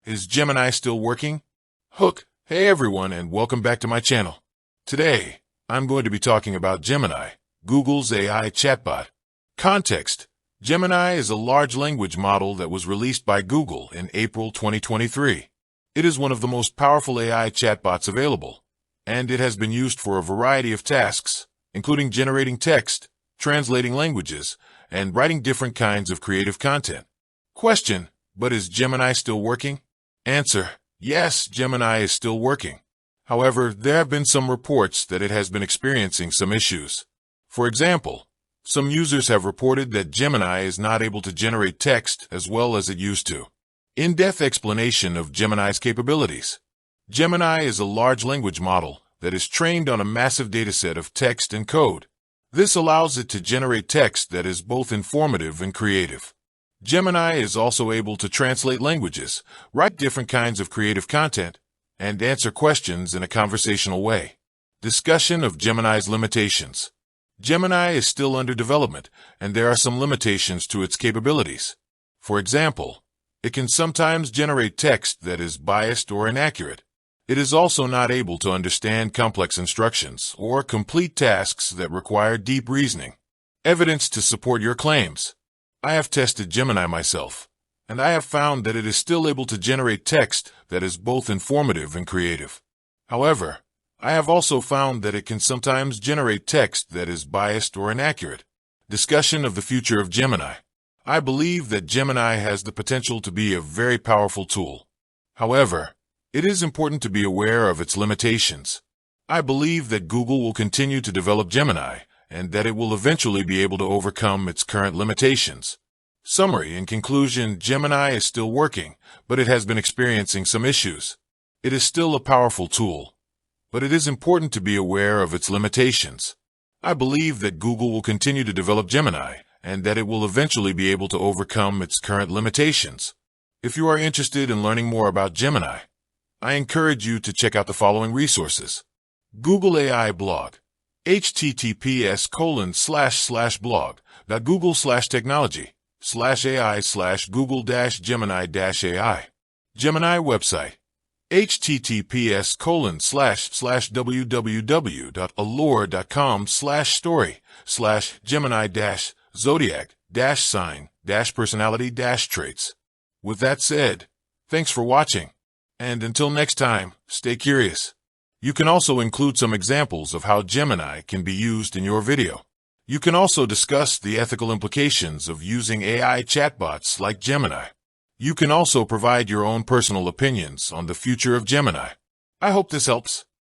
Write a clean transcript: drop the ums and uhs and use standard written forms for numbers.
Is Gemini still working? Hey everyone, and welcome back to my channel. Today, I'm going to be talking about Gemini, Google's AI chatbot. Context: Gemini is a large language model that was released by Google in April 2023. It is one of the most powerful AI chatbots available, and it has been used for a variety of tasks, including generating text, translating languages, and writing different kinds of creative content. Question: but is Gemini still working? Answer: yes, Gemini is still working. However, there have been some reports that it has been experiencing some issues. For example, some users have reported that Gemini is not able to generate text as well as it used to. In-depth explanation of Gemini's capabilities. Gemini is a large language model that is trained on a massive dataset of text and code. This allows it to generate text that is both informative and creative. Gemini is also able to translate languages, write different kinds of creative content, and answer questions in a conversational way. Discussion of Gemini's limitations. Gemini is still under development, and there are some limitations to its capabilities. For example, it can sometimes generate text that is biased or inaccurate. It is also not able to understand complex instructions or complete tasks that require deep reasoning. Evidence to support your claims. I have tested Gemini myself, and I have found that it is still able to generate text that is both informative and creative. However, I have also found that it can sometimes generate text that is biased or inaccurate. Discussion of the future of Gemini. I believe that Gemini has the potential to be a very powerful tool. However, it is important to be aware of its limitations. I believe that Google will continue to develop Gemini, and that it will eventually be able to overcome its current limitations. Summary: in conclusion, Gemini is still working, but it has been experiencing some issues. It is still a powerful tool, but it is important to be aware of its limitations. I believe that Google will continue to develop Gemini, and that it will eventually be able to overcome its current limitations. If you are interested in learning more about Gemini, I encourage you to check out the following resources. Google AI blog. https://blog.google/technology/AI/Google-Gemini-AI. Gemini website. https://www.allure.com/story/Gemini-zodiac-sign-personality-traits. With that said, thanks for watching, and until next time, stay curious. You can also include some examples of how Gemini can be used in your video. You can also discuss the ethical implications of using AI chatbots like Gemini. You can also provide your own personal opinions on the future of Gemini. I hope this helps.